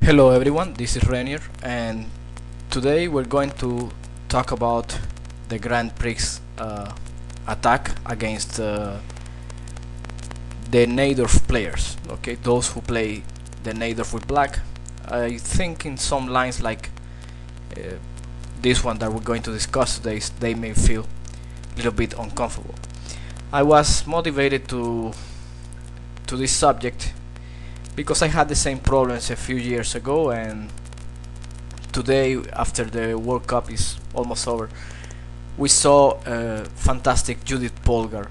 Hello everyone, this is Renier, and today we're going to talk about the Grand Prix attack against the Nadorf players. Okay, those who play the Nadorf with black. I think in some lines like this one that we're going to discuss today, they may feel a little bit uncomfortable. I was motivated to this subject because I had the same problems a few years ago, and today, after the World Cup is almost over, we saw fantastic Judith Polgar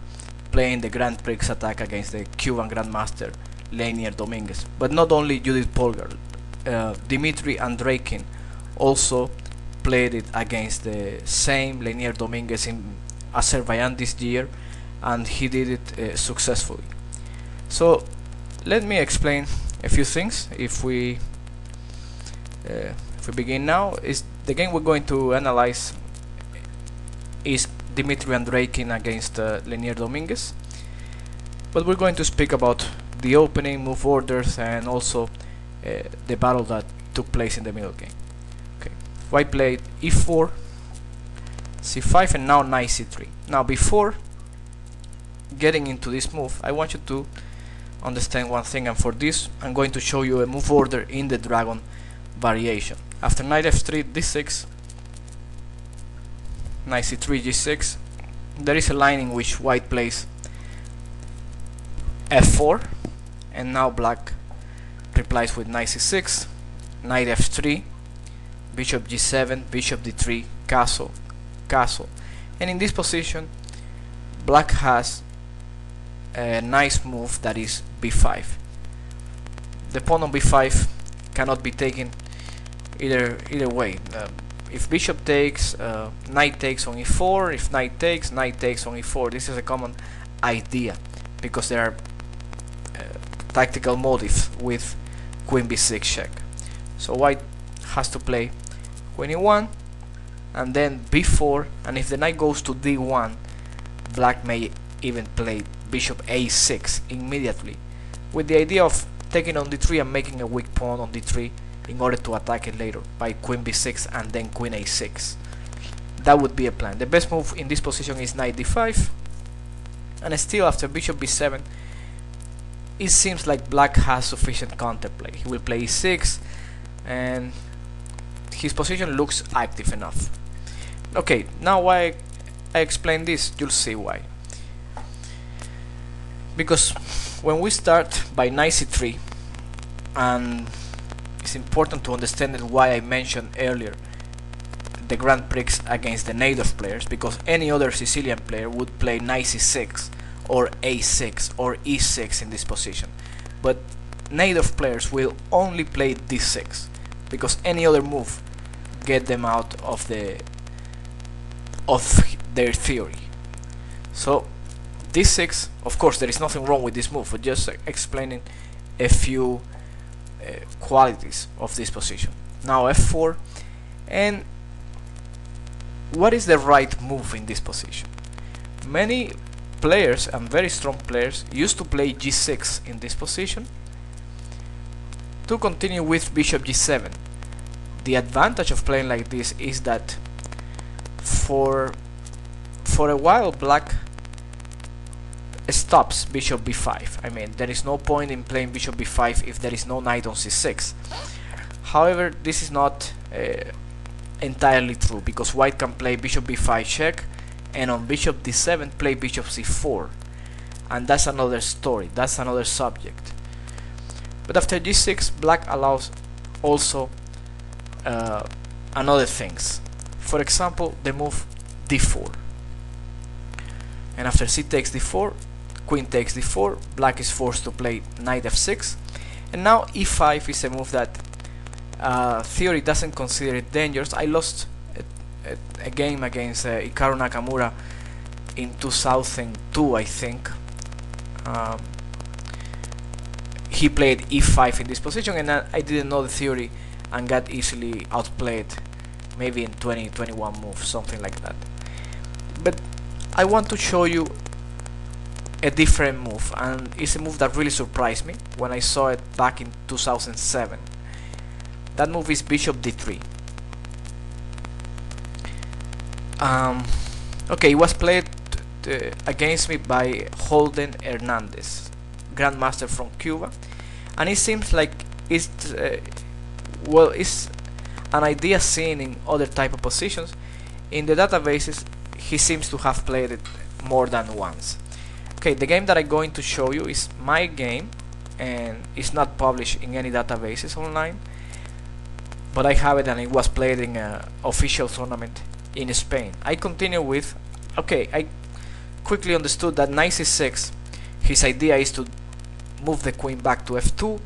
playing the Grand Prix attack against the Cuban Grandmaster Renier Dominguez. But not only Judith Polgar, Dmitry Andreikin also played it against the same Renier Dominguez in Azerbaijan this year, and he did it successfully. So let me explain a few things. If we begin now, is the game we're going to analyze is Dmitry Andreikin against Renier Dominguez, but we're going to speak about the opening, move orders, and also the battle that took place in the middle game. Okay, white played e4, c5, and now knight c3. Now, before getting into this move, I want you to understand one thing, and for this I'm going to show you a move order in the dragon variation. After knight f3, d6, knight c3, g6, there is a line in which white plays f4, and now black replies with knight c6, knight f3, bishop g7, bishop d3, castle, castle, and in this position black has a nice move, that is b5. The pawn on b5 cannot be taken either way. If bishop takes, knight takes on e4. If knight takes on e4. This is a common idea because there are tactical motives with queen b6 check. So white has to play queen e1 and then b4, and if the knight goes to d1, black may even play bishop a6 immediately, with the idea of taking on d3 and making a weak pawn on d3 in order to attack it later by queen b6 and then queen a6. That would be a plan. The best move in this position is knight d5, and still after bishop b7 it seems like black has sufficient counterplay. He will play e6 and his position looks active enough. Okay, now why I explain this, you'll see why. Because when we start by knight c3, and it's important to understand why I mentioned earlier the Grand Prix against the Nadorf players, because any other Sicilian player would play knight c6 or a6 or e6 in this position, but Nadorf players will only play d6 because any other move get them out of their theory. So d6, of course there is nothing wrong with this move, but just explaining a few qualities of this position. Now f4, and what is the right move in this position? Many players, and very strong players, used to play g6 in this position to continue with bishop g7. The advantage of playing like this is that for a while black stops bishop b5. I mean, there is no point in playing bishop b5 if there is no knight on c6. However, this is not entirely true, because white can play bishop b5 check, and on bishop d7 play bishop c4, and that's another story, that's another subject. But after g6, black allows also another things. For example, the move d4, and after c takes d4, queen takes d4, black is forced to play knight f6, and now e5 is a move that theory doesn't consider it dangerous. I lost a game against Hikaru Nakamura in 2002, I think. He played e5 in this position, and I didn't know the theory and got easily outplayed, maybe in 20-21 moves, something like that. But I want to show you a different move, and it's a move that really surprised me when I saw it back in 2007. That move is bishop d3. Okay, it was played against me by Holden Hernandez, grandmaster from Cuba, and it seems like it's well, it's an idea seen in other type of positions. In the databases, he seems to have played it more than once. Okay, the game that I'm going to show you is my game, and it's not published in any databases online, but I have it, and it was played in an official tournament in Spain. I continue with, okay, I quickly understood that knight c6, his idea is to move the queen back to f2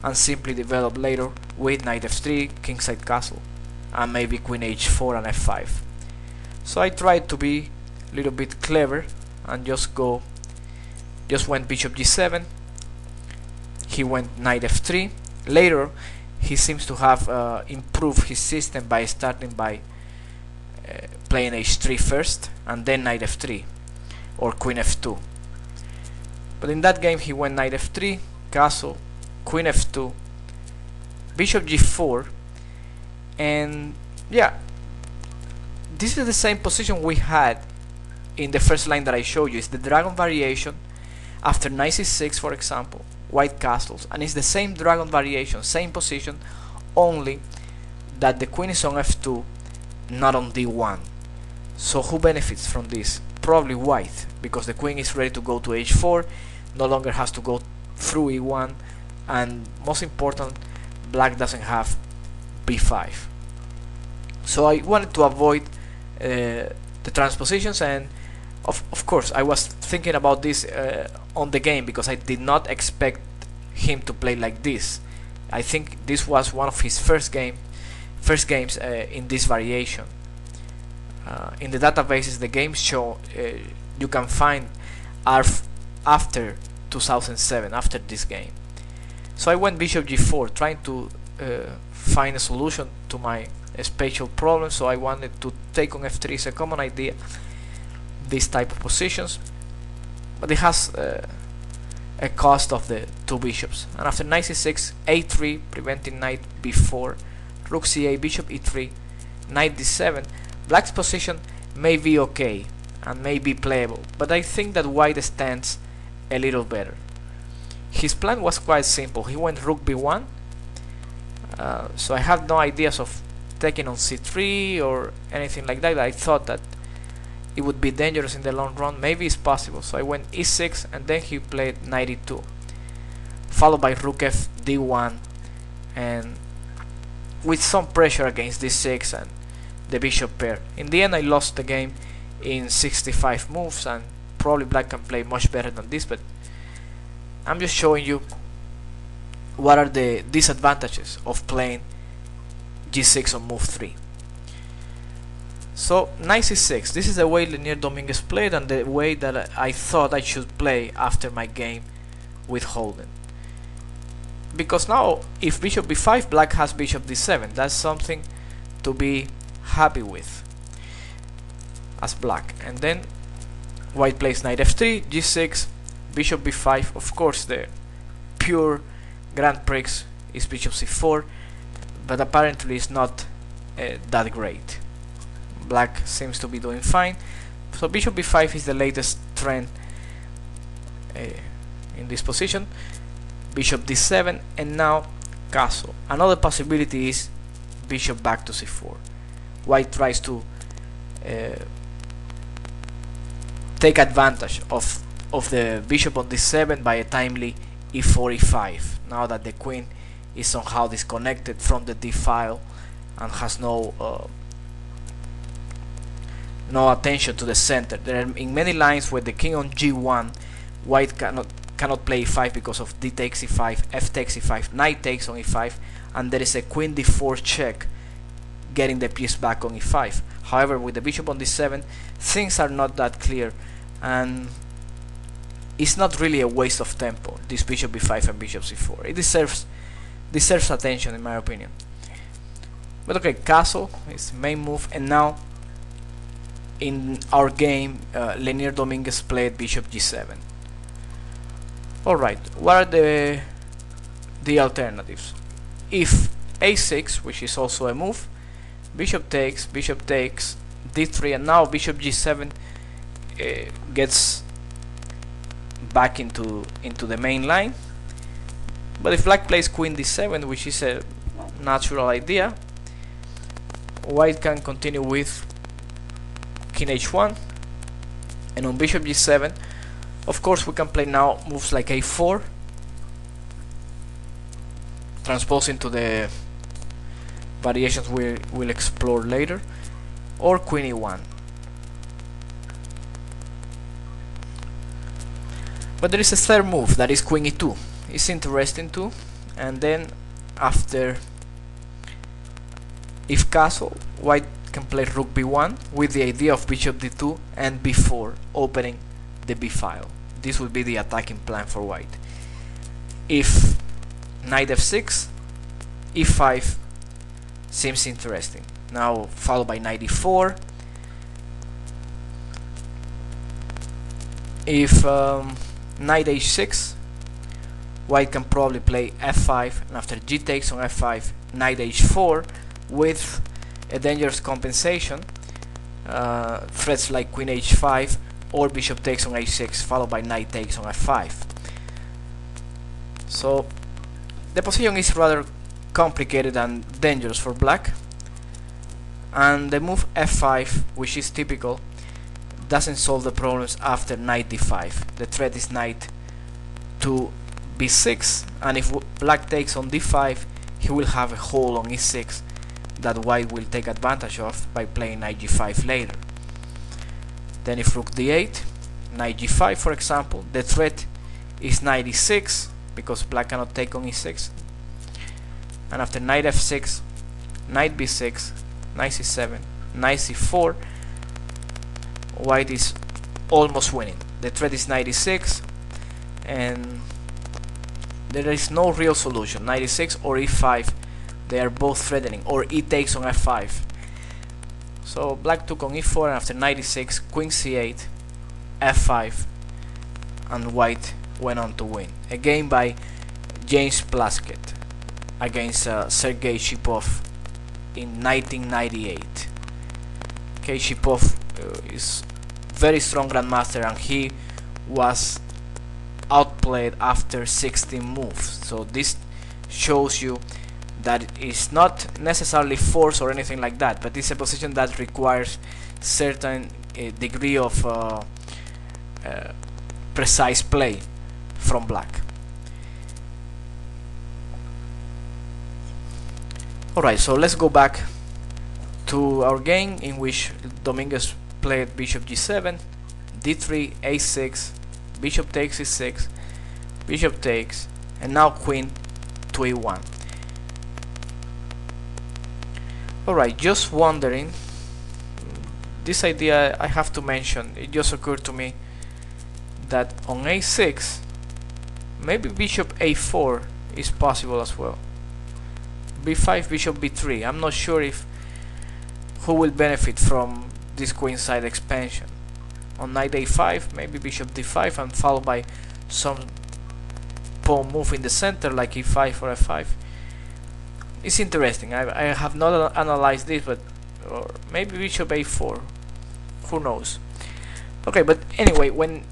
and simply develop later with knight f3, kingside castle, and maybe queen h4 and f5. So I tried to be a little bit clever and just went bishop g7. He went knight f3. Later he seems to have improved his system by starting by playing h3 first and then knight f3 or queen f2. But in that game he went knight f3, castle, queen f2, bishop g4, and yeah, this is the same position we had in the first line that I showed you. It's the dragon variation after knight c6, for example, white castles, and it's the same dragon variation, same position, only that the queen is on f2, not on d1. So who benefits from this? Probably white, because the queen is ready to go to h4, no longer has to go through e1, and most important, black doesn't have b5. So I wanted to avoid the transpositions, and of course I was thinking about this on the game, because I did not expect him to play like this. I think this was one of his first games in this variation. In the databases, the games show you can find are after 2007, after this game. So I went bishop g4, trying to find a solution to my spatial problem. So I wanted to take on f3. It's a common idea, this type of positions, but it has a cost of the two bishops. And after knight c6, a3, preventing knight b4, rook c8, bishop e3, knight d7, black's position may be okay and may be playable, but I think that white stands a little better. His plan was quite simple. He went rook b1, so I have no ideas of taking on c3 or anything like that. I thought that it would be dangerous in the long run. Maybe it's possible. So I went e6, and then he played knight e2, followed by rook f d1, and with some pressure against d6 and the bishop pair. In the end I lost the game in 65 moves, and probably black can play much better than this, but I'm just showing you what are the disadvantages of playing g6 on move 3. So knight c6, this is the way Renier Dominguez played, and the way that I thought I should play after my game with Holden. Because now if bishop b5, black has bishop d7. That's something to be happy with as black. And then white plays knight f3, g6, bishop b5. Of course the pure Grand Prix is bishop c4, but apparently it's not that great. Black seems to be doing fine. So bishop b5 is the latest trend in this position. Bishop d7, and now castle. Another possibility is bishop back to c4. White tries to take advantage of the bishop on d7 by a timely e4 e5, now that the queen is somehow disconnected from the d file and has no attention to the center. There are in many lines where the king on g1, white cannot play e5 because of d takes e5, f takes e5, knight takes on e5, and there is a queen d4 check getting the piece back on e5. However, with the bishop on d7, things are not that clear, and it's not really a waste of tempo, this bishop b5 and bishop c4. It deserves attention, in my opinion. But okay, castle is main move, and now in our game Renier Dominguez played bishop g7. Alright, what are the alternatives? If a6, which is also a move. Bishop takes d3, and now bishop g7 gets back into the main line. But if black plays queen d7, which is a natural idea, white can continue with king h1, and on bishop g7, of course, we can play now moves like a4, transposing to the variations we'll explore later, or queen e1. But there is a third move, that is queen e2. It's interesting too. And then after if castle, white can play rook b1 with the idea of bishop d2 and b4, opening the b file. This would be the attacking plan for white. If knight f6, e5 seems interesting. Now followed by knight e4. If knight h6, white can probably play f5, and after g takes on f5, knight h4 with a dangerous compensation, threats like queen h5 or bishop takes on h6 followed by knight takes on f5. So the position is rather complicated and dangerous for black, and the move f5, which is typical, doesn't solve the problems after knight d5. The threat is knight to b6, and if black takes on d5, he will have a hole on e6 that white will take advantage of by playing knight g5 later. Then if rook d8, knight g5 for example, the threat is knight e6 because black cannot take on e6, and after knight f6, knight b6, knight c7, knight c4, white is almost winning. The threat is knight e6, and there is no real solution. Knight e6 or e5, they are both threatening, or e takes on f5. So black took on e4, and after knight e6, queen c8, f5, and white went on to win. A game by James Plaskett against Sergei Shipov in 1998. Okay, Shipov is very strong grandmaster, and he was outplayed after 16 moves. So this shows you that it is not necessarily force or anything like that, but it's a position that requires certain degree of precise play from black. Alright, so let's go back to our game in which Dominguez played bishop g7, d3, a6, bishop takes e6, bishop takes, and now queen to e1. Alright, just wondering, this idea I have to mention, it just occurred to me that on a6 maybe bishop a4 is possible as well. b5, bishop b3. I'm not sure if who will benefit from this queenside expansion. On knight a5, maybe bishop d5 and followed by some pawn move in the center like e5 or f5. It's interesting. I have not analyzed this, but or maybe bishop a4. Who knows? Okay, but anyway, when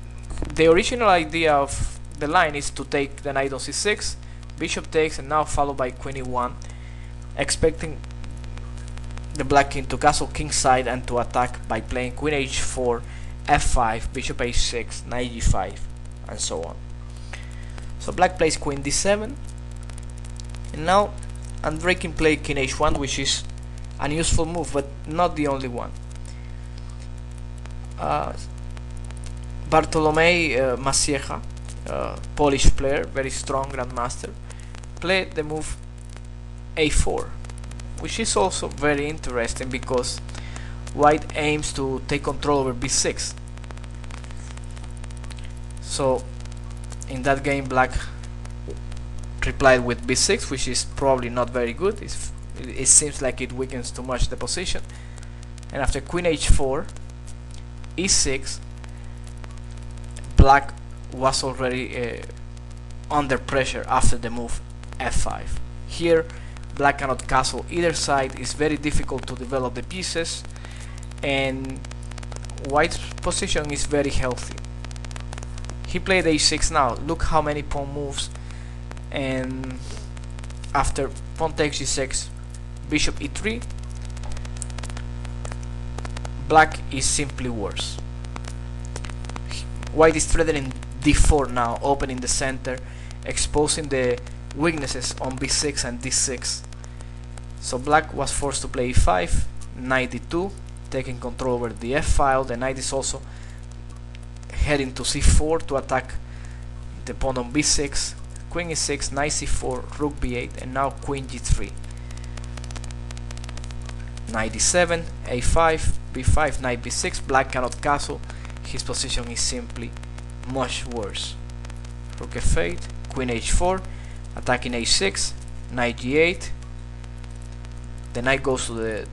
the original idea of the line is to take the knight on c6, bishop takes, and now followed by queen e1, expecting the black king to castle kingside and to attack by playing queen h4, f5, bishop h6, knight g5, and so on. So black plays queen d7, and now Andrei can play king h1, which is an useful move, but not the only one. Bartolomei Masiecha, Polish player, very strong grandmaster, played the move a4, which is also very interesting because white aims to take control over b6. So in that game black replied with b6, which is probably not very good. It seems like it weakens too much the position, and after queen h4, e6, black was already under pressure after the move f5. Here black cannot castle either side. It's very difficult to develop the pieces, and white's position is very healthy. He played h6 now. Look how many pawn moves, and after pawn takes g6, bishop e3, black is simply worse. White is threatening d4 now, opening the center, exposing the weaknesses on b6 and d6. So black was forced to play e5, knight d2, taking control over the f file. The knight is also heading to c4 to attack the pawn on b6, queen e6, knight c4, rook b8, and now queen g3. Knight d7, a5, b5, knight b6, black cannot castle. His position is simply much worse. Rook f8, queen h4, attacking h6, knight g8. The knight goes to the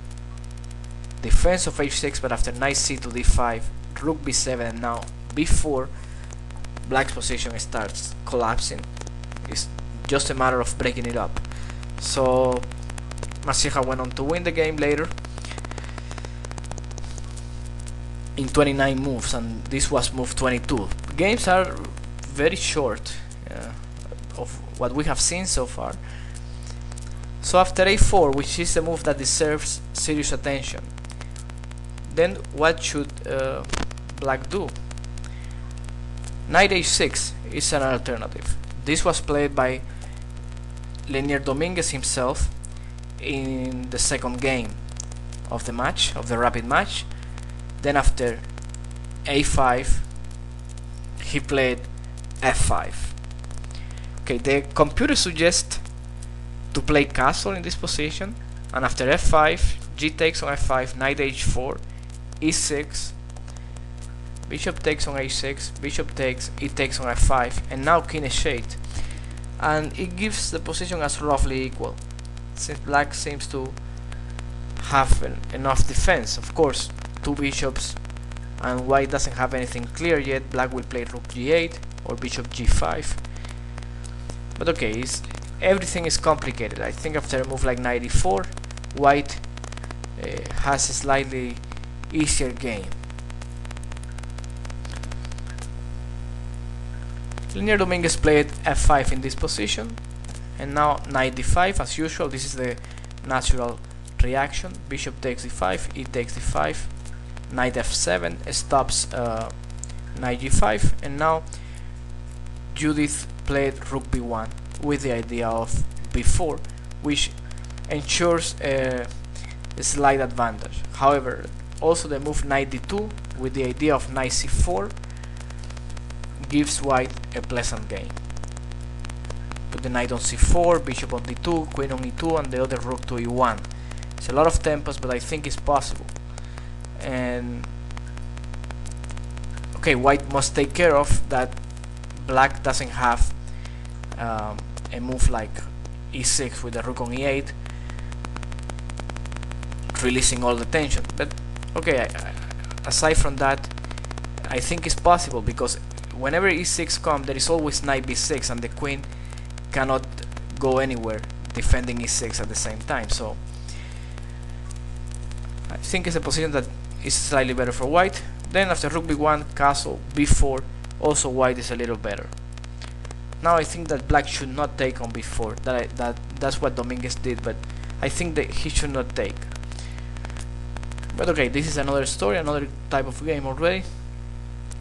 defense of h6, but after knight c to d5, rook b7, and now b4, black's position starts collapsing. It's just a matter of breaking it up. So Marcieja went on to win the game later in 29 moves, and this was move 22. Games are very short of what we have seen so far. So after a4, which is a move that deserves serious attention, then what should black do? Knight h6 is an alternative. This was played by Renier Dominguez himself in the second game of the match, of the rapid match. Then after a5, he played f5. Okay, the computer suggests to play castle in this position, and after f5, g takes on f5, knight h4, e6, bishop takes on a6, bishop takes, e takes on f5, and now king h8, and it gives the position as roughly equal, since black seems to have enough defense. Of course, two bishops, and white doesn't have anything clear yet. Black will play rook g8 or bishop g5, but okay, everything is complicated. I think after a move like knight e4, white has a slightly easier game. Renier Dominguez played f5 in this position, and now knight d5 as usual. This is the natural reaction. Bishop takes d5, e takes d5, knight f7 stops knight g5, and now Judith played rook b1 with the idea of b4, which ensures a slight advantage. However, also the move knight d2 with the idea of knight c4 gives white a pleasant game. Put the knight on c4, bishop on d2, queen on e2, and the other rook to e1. It's a lot of tempos, but I think it's possible. And okay, white must take care of that black doesn't have a move like e6 with the rook on e8, releasing all the tension. But okay, aside from that, I think it's possible, because whenever e6 comes, there is always knight b6, and the queen cannot go anywhere defending e6 at the same time. So I think it's a position that is slightly better for white. Then after rook b1, castle, b4, also white is a little better. Now I think that black should not take on b4. That's what Dominguez did, but I think that he should not take. But okay, this is another story, another type of game already.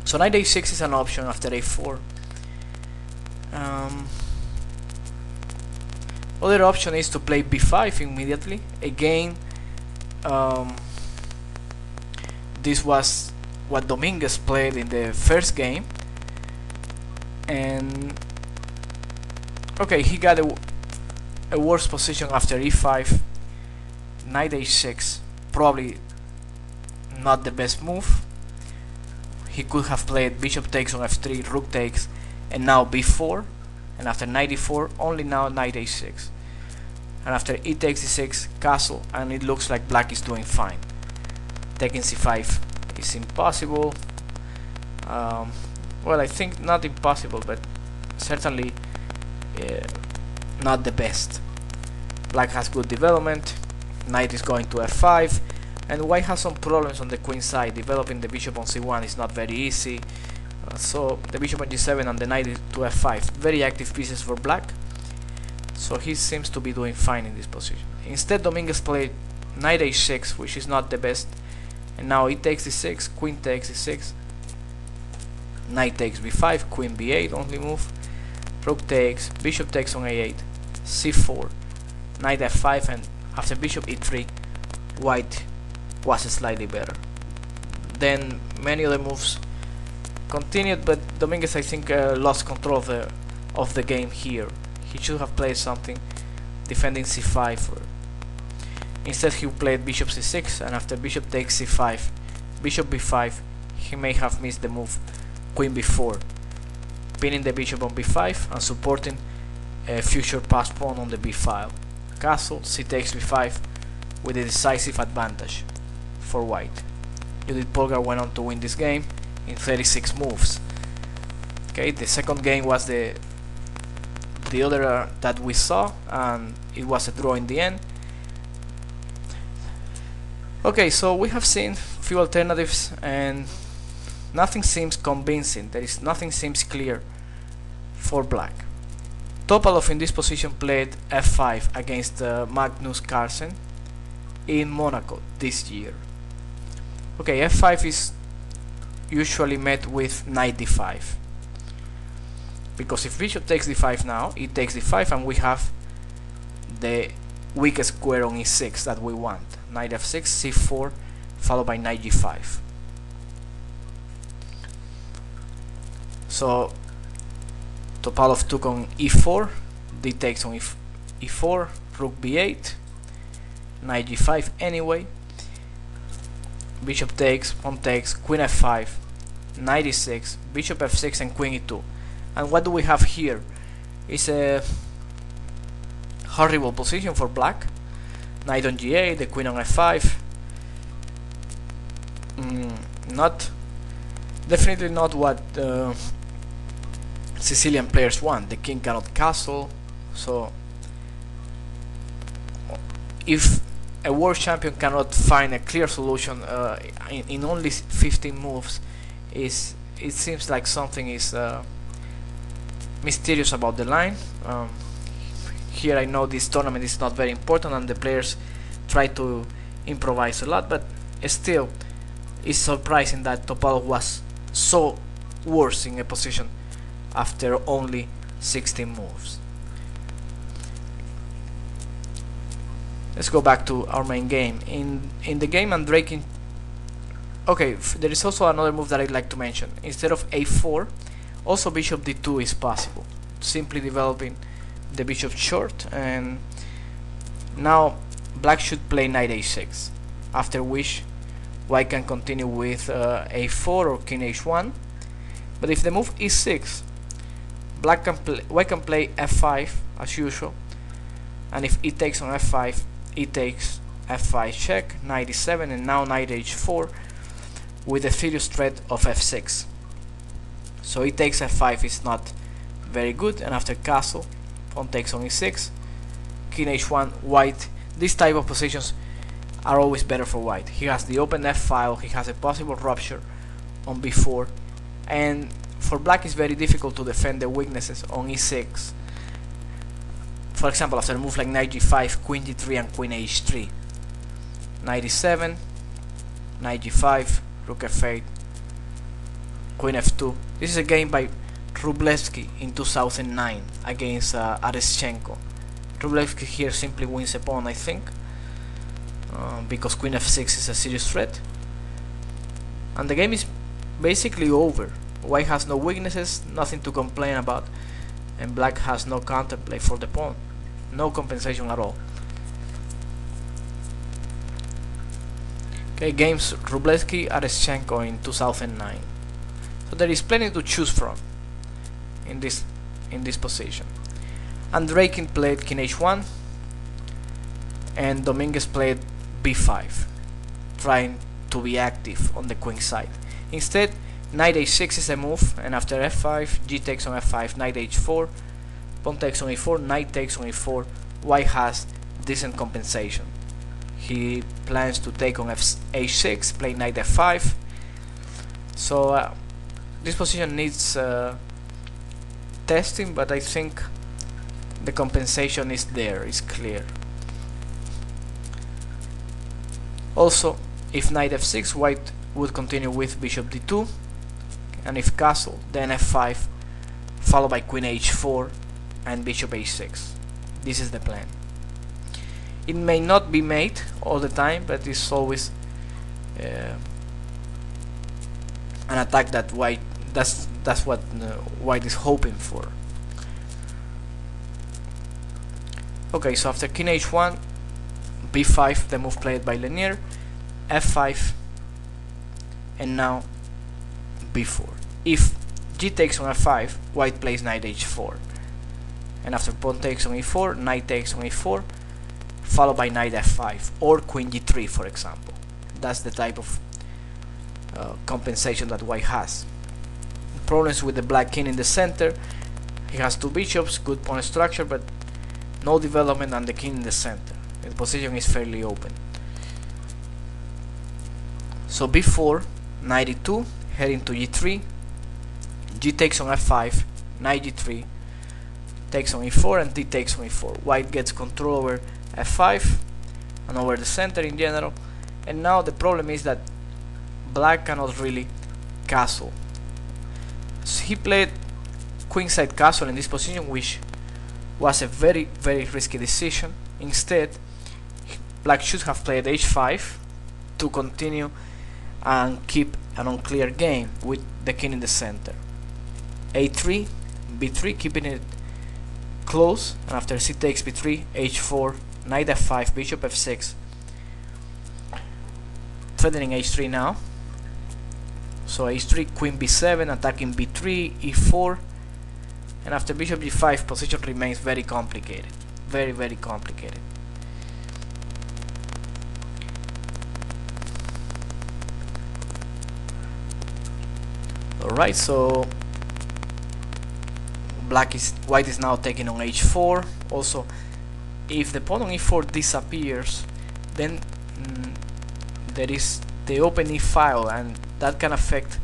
So knight a6 is an option after a4. Other option is to play b5 immediately. Again, this was what Dominguez played in the first game, and okay, he got a worse position after e5. Knight h6, probably not the best move. He could have played bishop takes on f3, rook takes, and now b4, and after knight e4, only now knight h6, and after e takes e6, castle, and it looks like black is doing fine. Taking c5 is impossible. Well, I think not impossible, but certainly not the best. Black has good development. Knight is going to f5, and white has some problems on the queen side. Developing the bishop on c1 is not very easy. So the bishop on g7 and the knight to f5, very active pieces for black. So he seems to be doing fine in this position. Instead, Dominguez played knight h6, which is not the best. And now he takes e6, queen takes e6, knight takes b5, queen b8, only move. Rook takes, bishop takes on a8, c4, knight f5, and after bishop e3, white was slightly better. Then many other moves continued, but Dominguez, I think, lost control of the game here. He should have played something defending c5. Instead, he played bishop c6, and after bishop takes c5, bishop b5, he may have missed the move queen b4, pinning the bishop on b5 and supporting a future pass pawn on the b file. Castle, c takes b5 with a decisive advantage for white. Judith Polgar went on to win this game in 36 moves. Okay, the second game was the other that we saw, and it was a draw in the end. Okay, so we have seen few alternatives and nothing seems convincing. Nothing seems clear for black. Topalov in this position played f5 against Magnus Carlsen in Monaco this year. Okay, f5 is usually met with knight d5, because if bishop takes d5 now, it takes d5 and we have the weakest square on e6 that we want. Knight f6, c4, followed by knight g5. So Topalov took on e4, d takes on e4, rook b8, knight g5 anyway, bishop takes, pawn takes, queen f5, knight e6, bishop f6 and queen e2. And what do we have here? It's a horrible position for black. Knight on g8, the queen on f5. Definitely not what Sicilian players want. The king cannot castle, so if a world champion cannot find a clear solution in only 15 moves, it seems like something is mysterious about the line. Here I know this tournament is not very important and the players try to improvise a lot, but still it's surprising that Topalov was so worse in a position after only 16 moves. Let's go back to our main game. In the game, I'm breaking. Okay, there is also another move that I'd like to mention. Instead of a4, also bishop d2 is possible, simply developing the bishop short, and now black should play knight a6, after which white can continue with a4 or king h1. But if the move e6, white can play f5 as usual, and if it takes on f5, it takes f5 check, knight e7, and now knight h4 with a serious threat of f6. So it takes f5 is not very good, and after castle, pawn takes on e6, king h1, white. These type of positions are always better for white. He has the open f file, he has a possible rupture on b4, and for black it's very difficult to defend the weaknesses on e6. For example, after a move like knight g5, queen d3 and queen h3, knight e7, knight g5, rook f8, queen f2. This is a game by Wróblewski in 2009 against Areschenko. Wróblewski here simply wins a pawn, I think, because queen f6 is a serious threat, and the game is basically over. White has no weaknesses, nothing to complain about, and black has no counterplay for the pawn, no compensation at all. Okay, games Wróblewski, Areschenko in 2009. So there is plenty to choose from in this position. Andreikin played king h1 and Dominguez played b5, trying to be active on the queen side. Instead, knight h6 is a move, and after f5, g takes on f5, knight h4, pawn takes on e4, knight takes on e4. White has decent compensation. He plans to take on h6, play knight f5. So this position needs testing, but I think the compensation is there, is clear. Also, if knight f6, white would continue with bishop d2, and if castle, then f5, followed by queen h4 and bishop h6. This is the plan. It may not be made all the time, but it's always an attack that white, that's what white is hoping for. Okay, so after king h1, b5, the move played by Renier, f5, and now b4. If g takes on f5, white plays knight h4, and after pawn takes on e4, knight takes on e4, followed by knight f5 or queen g3, for example. That's the type of compensation that white has. Problems with the black king in the center. He has two bishops, good pawn structure, but no development on the king in the center. The position is fairly open. So b4, knight e2, heading to g3, g takes on f5, knight g3, takes on e4, and d takes on e4. White gets control over f5 and over the center in general, and now the problem is that black cannot really castle. So he played queenside castle in this position, which was a very risky decision. Instead, black should have played h5 to continue and keep an unclear game with the king in the center. a3, b3, keeping it close, and after c takes b3, h4, knight f5, bishop f6, threatening h3 now. So h3, queen b7, attacking b3, e4, and after bishop g5, position remains very complicated, very complicated. Alright, so white is now taking on h4. Also, if the pawn on e4 disappears, then there is the open e file, and that can affect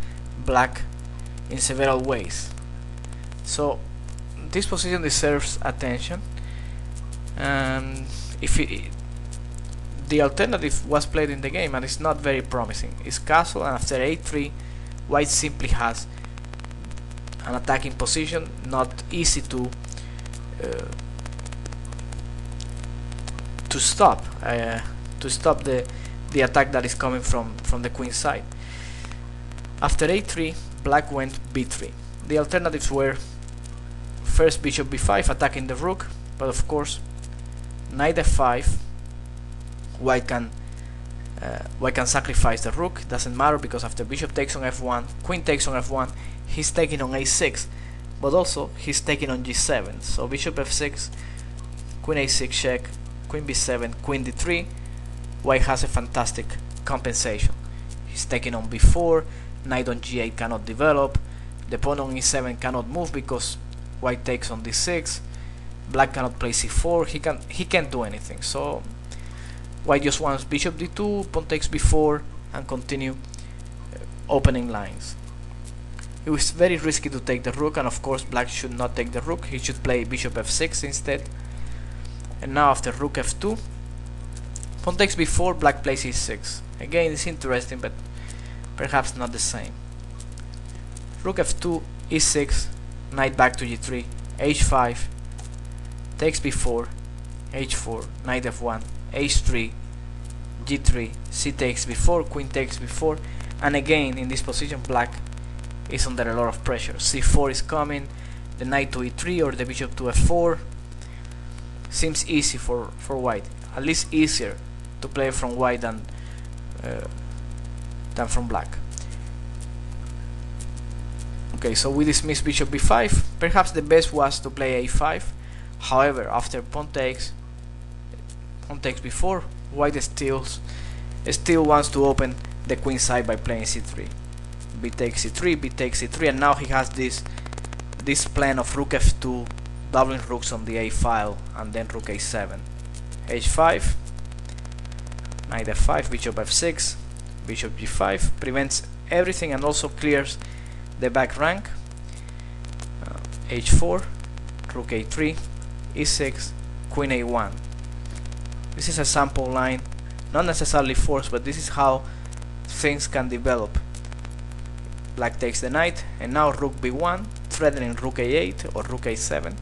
black in several ways. So this position deserves attention, and if the alternative was played in the game and it's not very promising, is castle, and after a3, white simply has an attacking position, not easy to stop the attack that is coming from the queen side. After a3, black went b3. The alternatives were first bishop b5, attacking the rook, but of course knight f5, white can sacrifice the rook. It doesn't matter, because after bishop takes on f1, queen takes on f1, he's taking on a6, but also he's taking on g7. So bishop f6, queen a6 check, queen b7, queen d3. White has a fantastic compensation. He's taking on b4, knight on g8 cannot develop, the pawn on e7 cannot move because white takes on d6, black cannot play c4, he can't do anything. So white just wants bishop d2, pawn takes b4, and continue opening lines. It was very risky to take the rook, and of course black should not take the rook. He should play bishop f6 instead. And now after rook f2, pawn takes b4, black plays e6. Again, it's interesting, but perhaps not the same. Rook f2, e6, knight back to g3, h5, takes b4, h4, knight f1, h3, g3, c takes b4, queen takes b4, and again in this position black is under a lot of pressure. c4 is coming, the knight to e3 or the bishop to f4. Seems easy for white, at least easier to play from white than from black. Okay, so we dismiss bishop b5. Perhaps the best was to play a5. However, after pawn takes b4, white still wants to open the queen side by playing c3. b takes c3, b takes c3, and now he has this plan of rook f2, doubling rooks on the a file, and then rook a7. h5, knight f5, bishop f6, bishop g5, prevents everything and also clears the back rank. h4, rook a3, e6, queen a1. This is a sample line, not necessarily forced, but this is how things can develop. Black takes the knight, and now rook b1, threatening rook a8 or rook a7,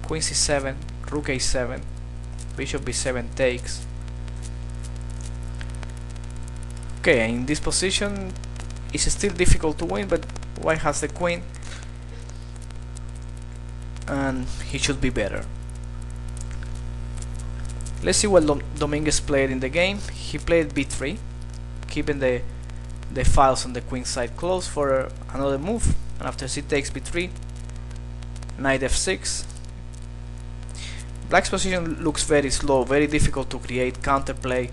queen c7, rook a7, bishop b7 takes. Okay, in this position it's still difficult to win, but white has the queen and he should be better. Let's see what Dominguez played in the game. He played b3, keeping the files on the queen side closed for another move, and after c takes b3, knight f6. Black's position looks very slow, very difficult to create counterplay.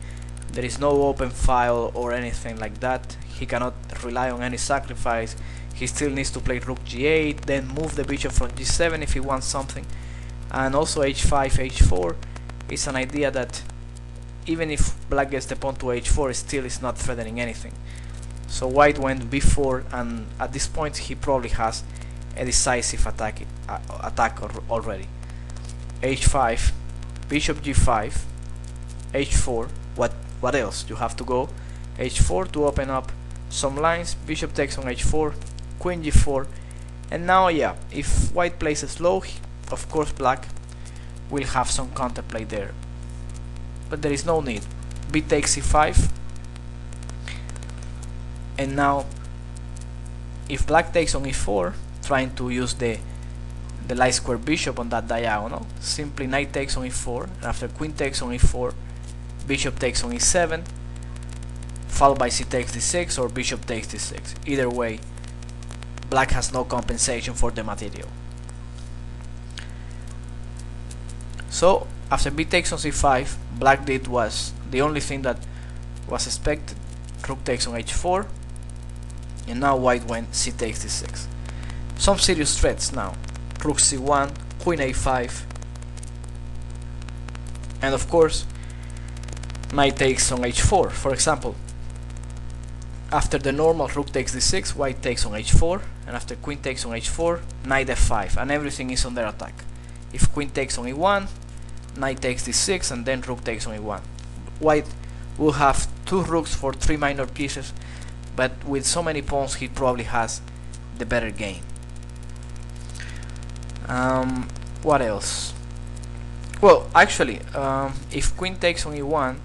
There is no open file or anything like that. He cannot rely on any sacrifice. He still needs to play rook g8, then move the bishop from g7 if he wants something, and also h5, h4 is an idea that even if black gets the pawn to h4, it still is not threatening anything. So white went b4, and at this point he probably has a decisive attack already. h5, bishop g5, h4. What else? You have to go h4 to open up some lines. Bishop takes on h4, queen g4, and now yeah, if white plays slow, of course black will have some counterplay there, but there is no need. B takes c5, and now if black takes on e4, trying to use the light square bishop on that diagonal, simply knight takes on e4, and after queen takes on e4, bishop takes on e7, followed by c takes d6 or bishop takes d6. Either way, black has no compensation for the material. So after b takes on c5, black did was the only thing that was expected. Rook takes on h4, and now white went c takes d6. Some serious threats now. Rook c1, queen a5, and of course knight takes on h4. For example, after the normal rook takes d6, white takes on h4, and after queen takes on h4, knight f5, and everything is under attack. If queen takes on e1, knight takes d6, and then rook takes on e1. White will have two rooks for three minor pieces, but with so many pawns he probably has the better game. What else? Well, actually, if queen takes on e1,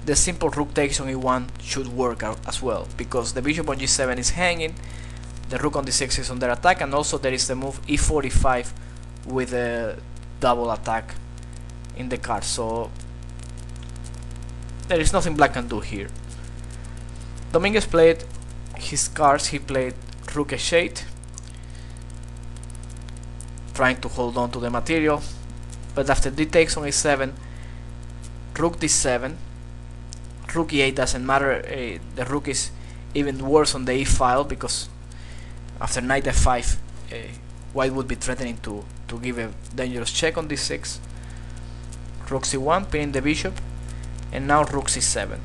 the simple rook takes on e1 should work out as well, because the bishop on g7 is hanging, the rook on d6 is under attack, and also there is the move e4, e5 with a double attack in the card, so there is nothing black can do here. Dominguez played his cards. He played rook h8, trying to hold on to the material, but after d takes on a7, rook d7, rook e8 doesn't matter. The rook is even worse on the e file, because after knight f5, white would be threatening to give a dangerous check on d6. Rook c1, pinning the bishop, and now rook c7.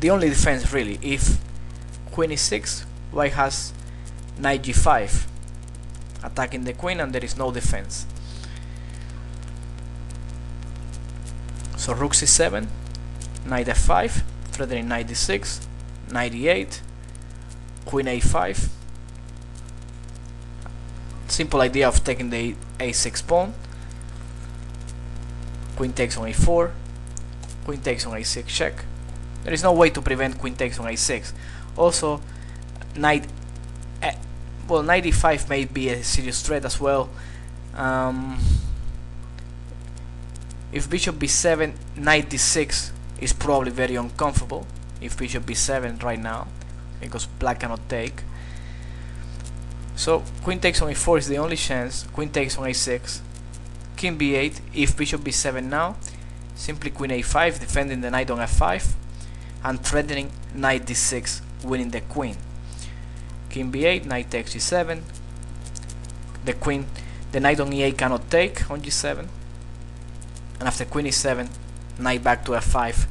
The only defense really, if queen e6, white has knight g5, attacking the queen, and there is no defense. So rook c7, knight f5, threatening knight d6, knight e8, queen a5. Simple idea of taking the a6 pawn. Queen takes on a4, queen takes on a6 check. There is no way to prevent queen takes on a6. Also, knight e5 may be a serious threat as well. If bishop b7, knight d6 is probably very uncomfortable. If bishop b7 right now, because black cannot take. So queen takes on a4 is the only chance. Queen takes on a6, king b8. If bishop b7 now, simply queen a5, defending the knight on f5 and threatening knight d6, winning the queen. King b8, knight takes g7. The knight on e8 cannot take on g7. and after queen e7, knight back to f5.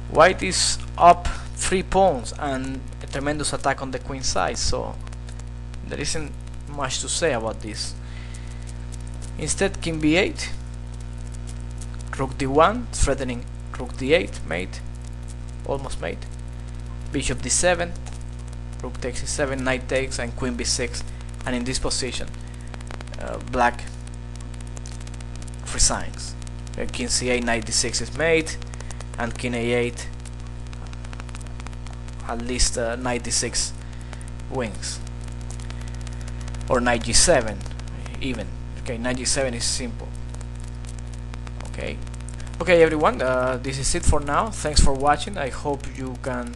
White is up 3 pawns and a tremendous attack on the queen side, so there isn't much to say about this. Instead, king b8, rook d1, threatening rook d8, mate, almost mate, bishop d7, rook takes e7, knight takes, and queen b6, and in this position black resigns. King c8, knight d6 is made, and king a8, at least knight d6 wins, or knight g7 even. Okay, knight g7 is simple. Okay, everyone, this is it for now. Thanks for watching. I hope you can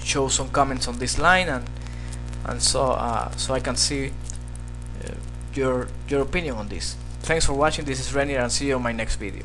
show some comments on this line, and so I can see your opinion on this. Thanks for watching. This is Renier, and see you on my next video.